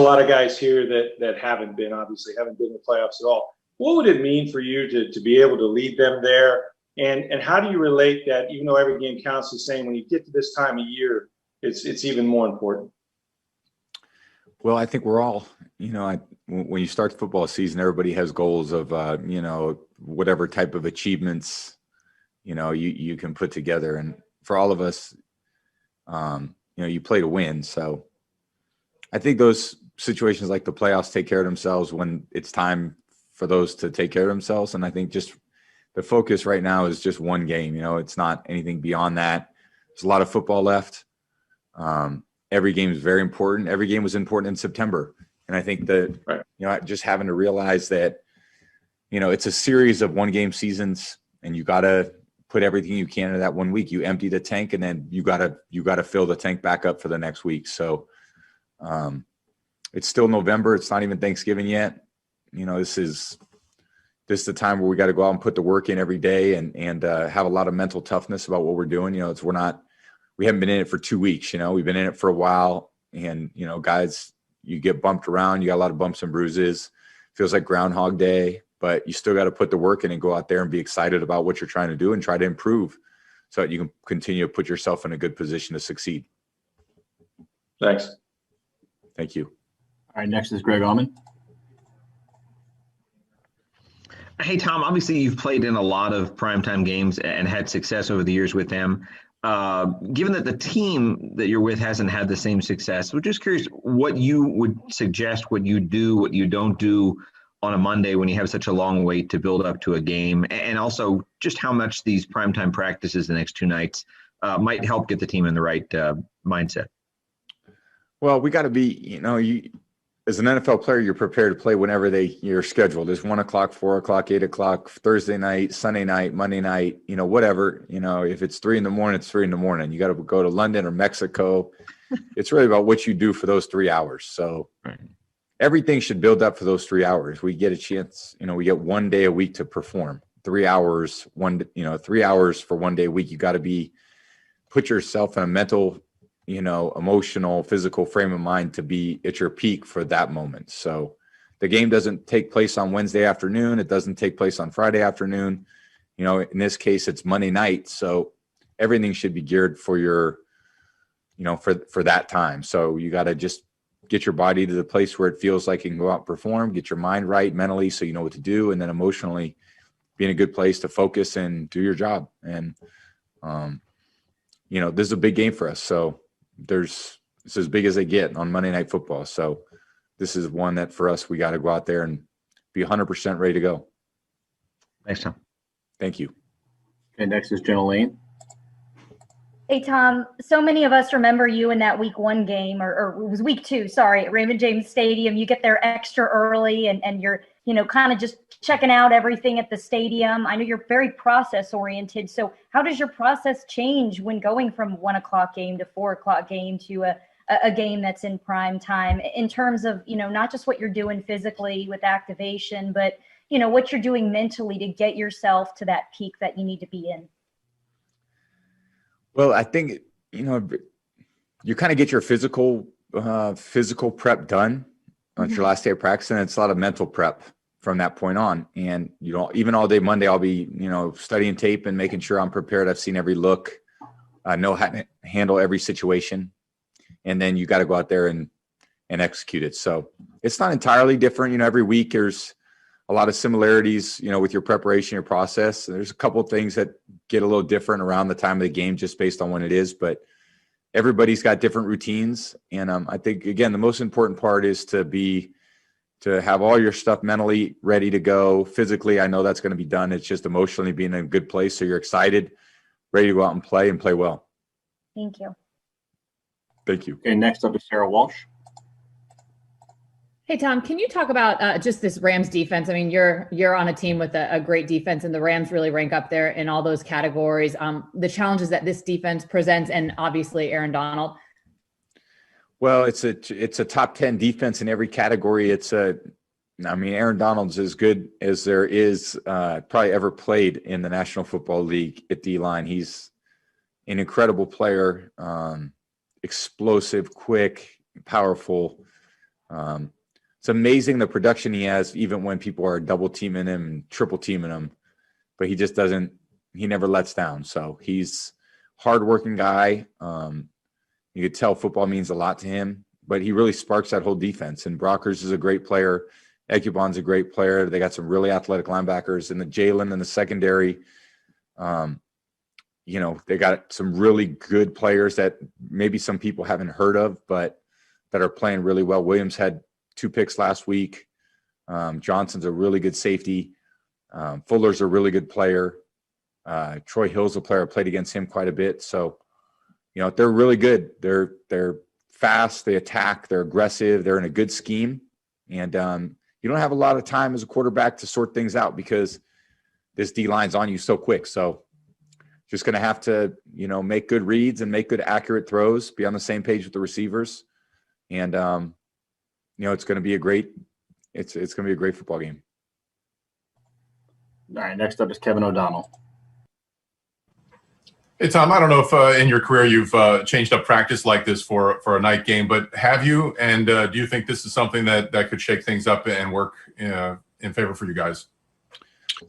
lot of guys here that haven't been in the playoffs at all. What would it mean for you to be able to lead them there? And how do you relate that, even though every game counts the same, when you get to this time of year, it's even more important? Well, I think we're all, when you start the football season, everybody has goals of, whatever type of achievements, you can put together. And for all of us, you play to win. So I think those situations like the playoffs take care of themselves when it's time for those to take care of themselves. And I think just the focus right now is just one game. It's not anything beyond that. There's a lot of football left. Every game is very important. Every game was important in September. And I think that, right. Just having to realize that, it's a series of one-game seasons, and you got to put everything you can into that 1 week. You empty the tank, and then you got to fill the tank back up for the next week. So it's still November. It's not even Thanksgiving yet. This is the time where we got to go out and put the work in every day and have a lot of mental toughness about what we're doing. We haven't been in it for 2 weeks. We've been in it for a while, and guys, you get bumped around. You got a lot of bumps and bruises. Feels like Groundhog Day, but you still got to put the work in and go out there and be excited about what you're trying to do and try to improve so that you can continue to put yourself in a good position to succeed. Thanks. Thank you. All right, next is Greg Auman. Hey, Tom, obviously you've played in a lot of primetime games and had success over the years with them. Given that the team that you're with hasn't had the same success, we're just curious what you would suggest, what you do, what you don't do on a Monday when you have such a long wait to build up to a game, and also just how much these primetime practices the next 2 nights might help get the team in the right mindset. Well, we got to be, as an NFL player, you're prepared to play whenever you're scheduled. It's 1 o'clock, 4 o'clock, 8 o'clock, Thursday night, Sunday night, Monday night, whatever. If it's 3 a.m, it's 3 a.m. You got to go to London or Mexico. It's really about what you do for those 3 hours. So everything should build up for those 3 hours. We get a chance, we get 1 day a week to perform. 3 hours, 3 hours for 1 day a week. You got to put yourself in a mental, emotional, physical frame of mind to be at your peak for that moment. So the game doesn't take place on Wednesday afternoon. It doesn't take place on Friday afternoon. In this case, it's Monday night. So everything should be geared for your, for that time. So you got to just get your body to the place where it feels like you can go out and perform, get your mind right mentally so you know what to do, and then emotionally be in a good place to focus and do your job. And, this is a big game for us. So it's as big as they get on Monday Night Football. So this is one that for us, we got to go out there and be 100% ready to go. Thanks, Tom. Thank you. Okay, next is Jenna Lane. Hey, Tom, so many of us remember you in that week 1 game, or it was week 2, sorry, at Raymond James Stadium. You get there extra early and you're, kind of just checking out everything at the stadium. I know you're very process oriented. So how does your process change when going from 1 o'clock game to 4 o'clock game to a game that's in prime time in terms of, not just what you're doing physically with activation, but, what you're doing mentally to get yourself to that peak that you need to be in? Well, I think, you kind of get your physical prep done on your last day of practice, and it's a lot of mental prep from that point on. And, even all day Monday, I'll be, studying tape and making sure I'm prepared. I've seen every look, know how to handle every situation. And then you got to go out there and execute it. So it's not entirely different. Every week there's a lot of similarities, with your preparation, your process. There's a couple of things that get a little different around the time of the game just based on when it is, but everybody's got different routines. And I think, again, the most important part is to have all your stuff mentally ready to go. Physically, I know that's going to be done. It's just emotionally being in a good place. So you're excited, ready to go out and play well. Thank you. Thank you. Okay, next up is Sarah Walsh. Hey, Tom, can you talk about just this Rams defense? I mean, you're on a team with a great defense, and the Rams really rank up there in all those categories. The challenges that this defense presents, and obviously Aaron Donald. Well, it's a top 10 defense in every category. Aaron Donald's as good as there is probably ever played in the National Football League at D-line. He's an incredible player, explosive, quick, powerful. It's amazing the production he has, even when people are double teaming him and triple teaming him, but he just doesn't, he never lets down. So he's a hardworking guy. You could tell football means a lot to him, but he really sparks that whole defense. And Brockers is a great player. Ekubon's a great player. They got some really athletic linebackers in the Jalen in the secondary. They got some really good players that maybe some people haven't heard of, but that are playing really well. Williams had 2 picks last week. Johnson's a really good safety. Fuller's a really good player. Troy Hill's a player. I played against him quite a bit. So, they're really good. They're fast. They attack. They're aggressive. They're in a good scheme. And you don't have a lot of time as a quarterback to sort things out because this D-line's on you so quick. So just going to have to, make good reads and make good accurate throws, be on the same page with the receivers. And, it's going to be a great football game. All right, next up is Kevin O'Donnell. Hey, Tom, I don't know if in your career you've changed up practice like this for a night game, but have you? And do you think this is something that could shake things up and work in favor for you guys?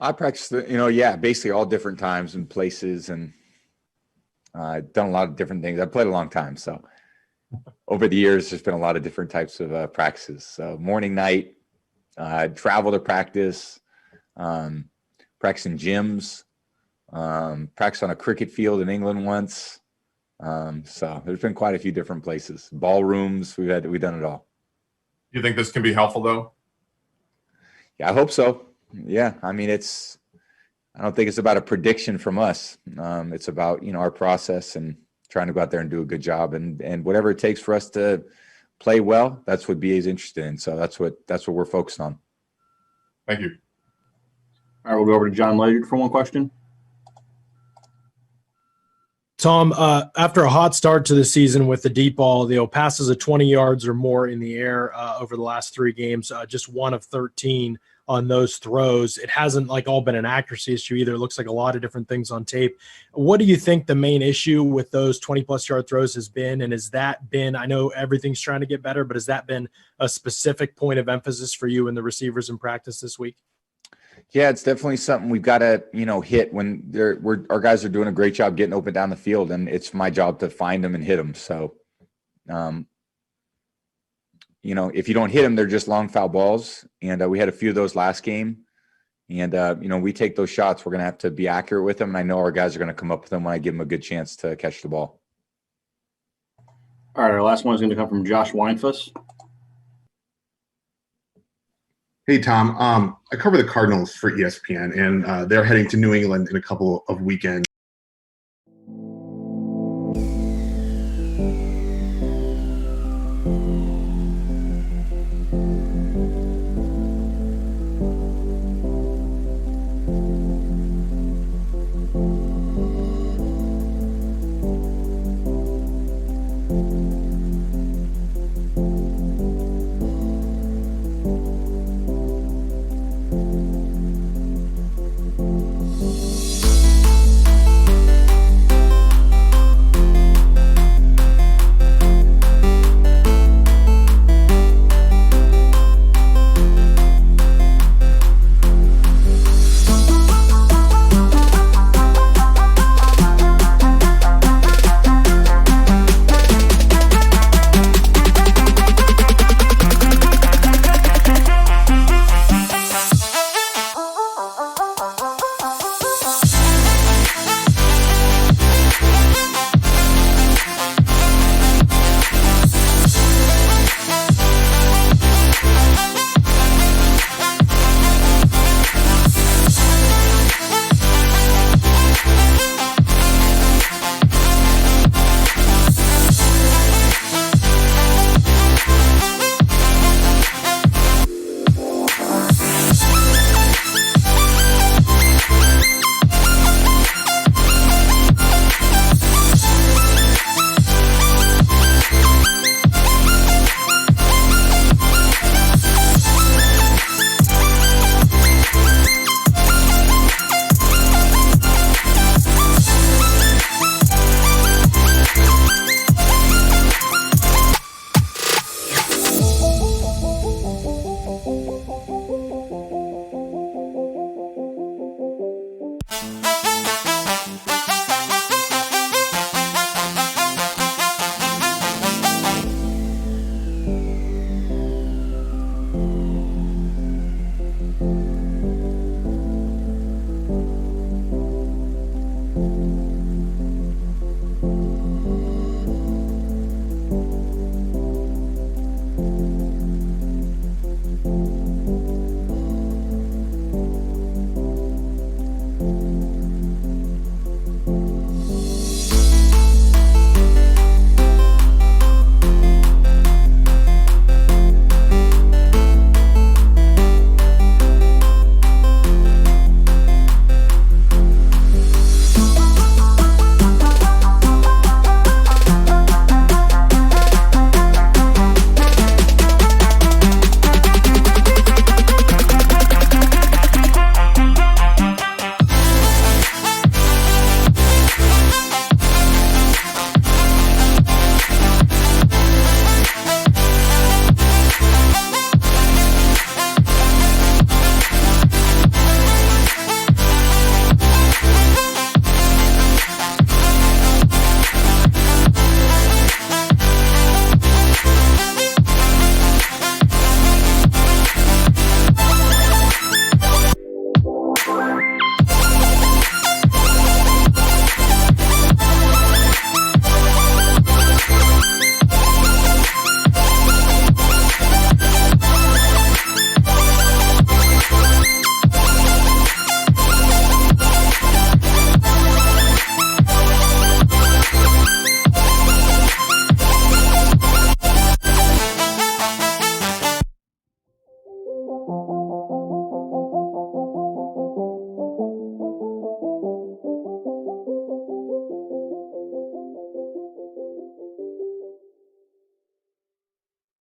I practiced, basically all different times and places, and I've done a lot of different things. I've played a long time, so over the years, there's been a lot of different types of practices. So morning, night, travel to practice, practice in gyms, practice on a cricket field in England once. So there's been quite a few different places, ballrooms. We've done it all. You think this can be helpful though? Yeah, I hope so. Yeah. I mean, I don't think it's about a prediction from us. It's about, our process and trying to go out there and do a good job and whatever it takes for us to play well, that's what BA is interested in. So that's what we're focused on. Thank you. All right, we'll go over to John Ledyard for one question. Tom, after a hot start to the season with the deep ball, passes of 20 yards or more in the air over the last 3 games, just 1 of 13 on those throws. It hasn't all been an accuracy issue either. It looks like a lot of different things on tape. What do you think the main issue with those 20-plus yard throws has been? And has that been, I know everything's trying to get better, but has that been a specific point of emphasis for you and the receivers in practice this week? Yeah, it's definitely something we've got to, hit when our guys are doing a great job getting open down the field, and it's my job to find them and hit them. So, if you don't hit them, they're just long foul balls. And we had a few of those last game. And, we take those shots. We're going to have to be accurate with them. And I know our guys are going to come up with them when I give them a good chance to catch the ball. All right, our last one is going to come from Josh Weinfuss. Hey, Tom. I cover the Cardinals for ESPN, and they're heading to New England in a couple of weekends.